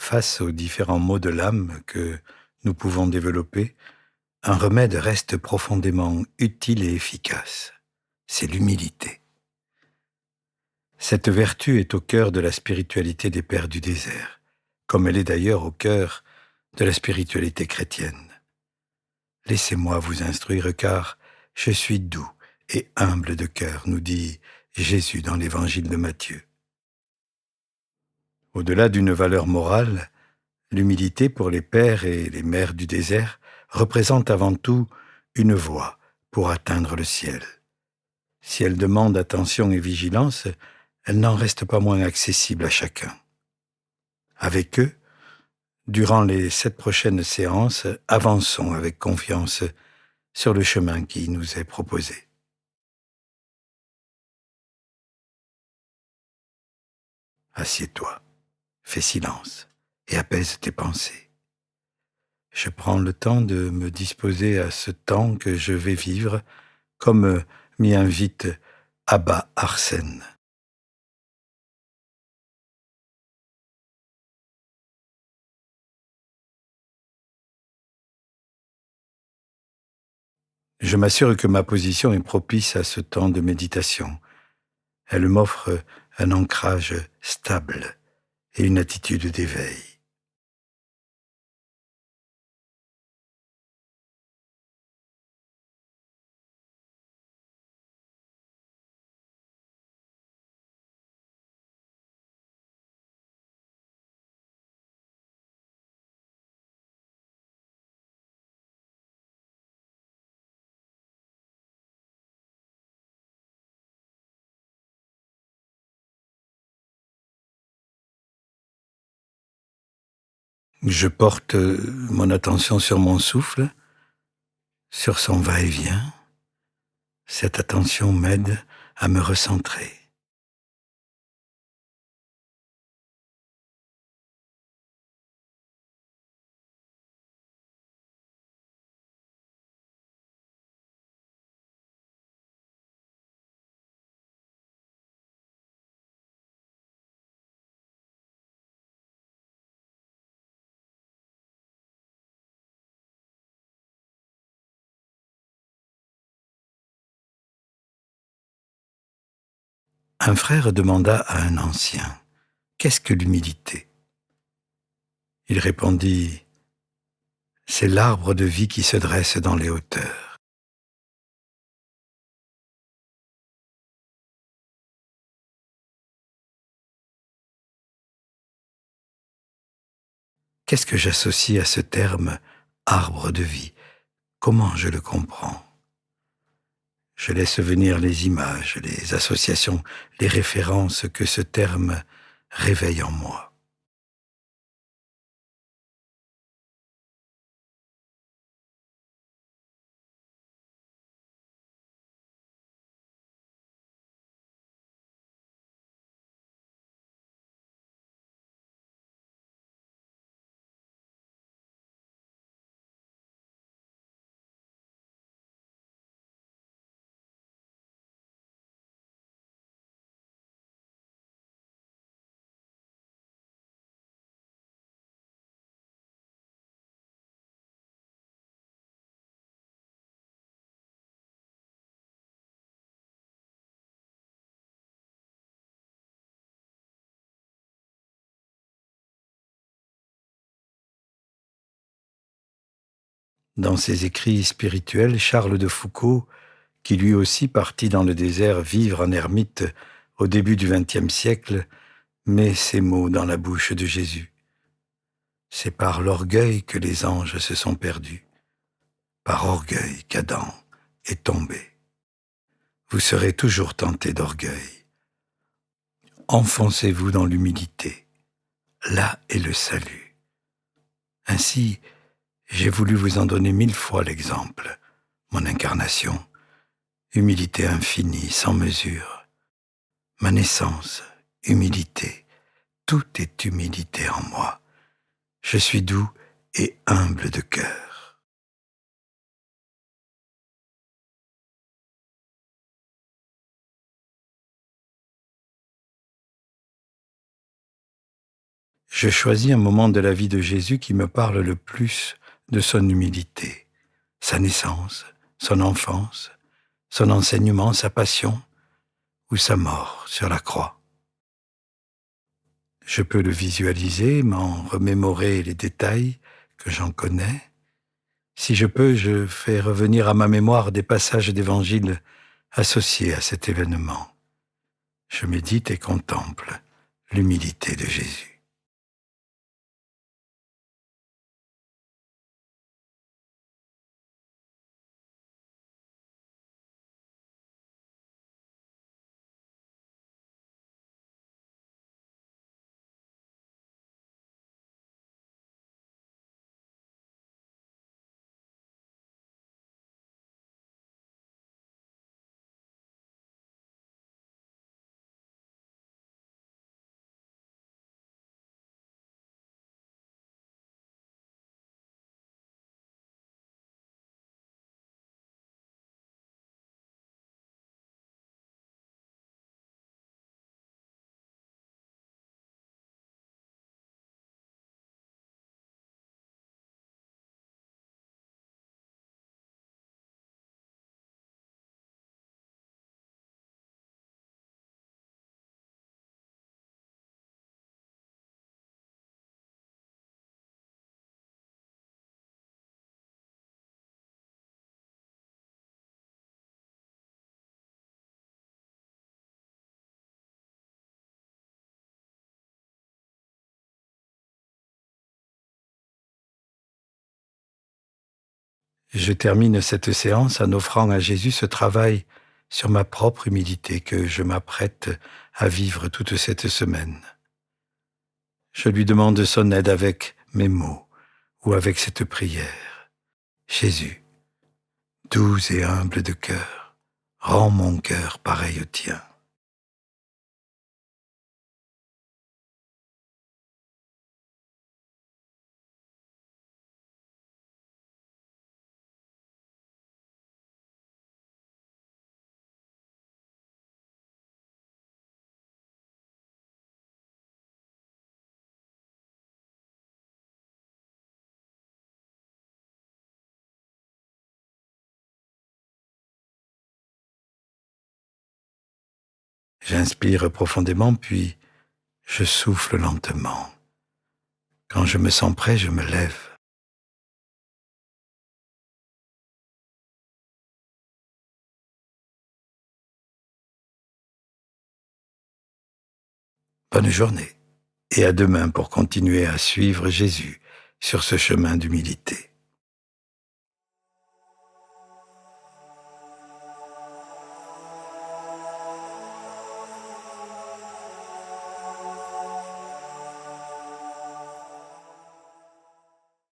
Face aux différents maux de l'âme que nous pouvons développer, un remède reste profondément utile et efficace. C'est l'humilité. Cette vertu est au cœur de la spiritualité des Pères du désert, comme elle est d'ailleurs au cœur de la spiritualité chrétienne. Laissez-moi vous instruire car je suis doux et humble de cœur, nous dit Jésus dans l'évangile de Matthieu. Au-delà d'une valeur morale, l'humilité pour les pères et les mères du désert représente avant tout une voie pour atteindre le ciel. Si elle demande attention et vigilance, elle n'en reste pas moins accessible à chacun. Avec eux, durant les 7 prochaines séances, avançons avec confiance sur le chemin qui nous est proposé. Assieds-toi, fais silence et apaise tes pensées. Je prends le temps de me disposer à ce temps que je vais vivre comme m'y invite Abba Arsène. Je m'assure que ma position est propice à ce temps de méditation. Elle m'offre un ancrage stable et une attitude d'éveil. Je porte mon attention sur mon souffle, sur son va-et-vient. Cette attention m'aide à me recentrer. Un frère demanda à un ancien, « Qu'est-ce que l'humilité ?» Il répondit, « C'est l'arbre de vie qui se dresse dans les hauteurs. » Qu'est-ce que j'associe à ce terme « arbre de vie » ? Comment je le comprends ? Je laisse venir les images, les associations, les références que ce terme réveille en moi. Dans ses écrits spirituels, Charles de Foucault, qui lui aussi partit dans le désert vivre en ermite au début du XXe siècle, met ces mots dans la bouche de Jésus. C'est par l'orgueil que les anges se sont perdus, par orgueil qu'Adam est tombé. Vous serez toujours tenté d'orgueil. Enfoncez-vous dans l'humilité. Là est le salut. Ainsi, j'ai voulu vous en donner 1000 fois l'exemple. Mon incarnation, humilité infinie, sans mesure. Ma naissance, humilité. Tout est humilité en moi. Je suis doux et humble de cœur. je choisis un moment de la vie de Jésus qui me parle le plus de son humilité, sa naissance, son enfance, son enseignement, sa passion ou sa mort sur la croix. Je peux le visualiser, m'en remémorer les détails que j'en connais. Si je peux, je fais revenir à ma mémoire des passages d'Évangile associés à cet événement. Je médite et contemple l'humilité de Jésus. Je termine cette séance en offrant à Jésus ce travail sur ma propre humilité que je m'apprête à vivre toute cette semaine. Je lui demande son aide avec mes mots ou avec cette prière. Jésus, doux et humble de cœur, rends mon cœur pareil au tien. J'inspire profondément, puis je souffle lentement. Quand je me sens prêt, je me lève. Bonne journée et à demain pour continuer à suivre Jésus sur ce chemin d'humilité.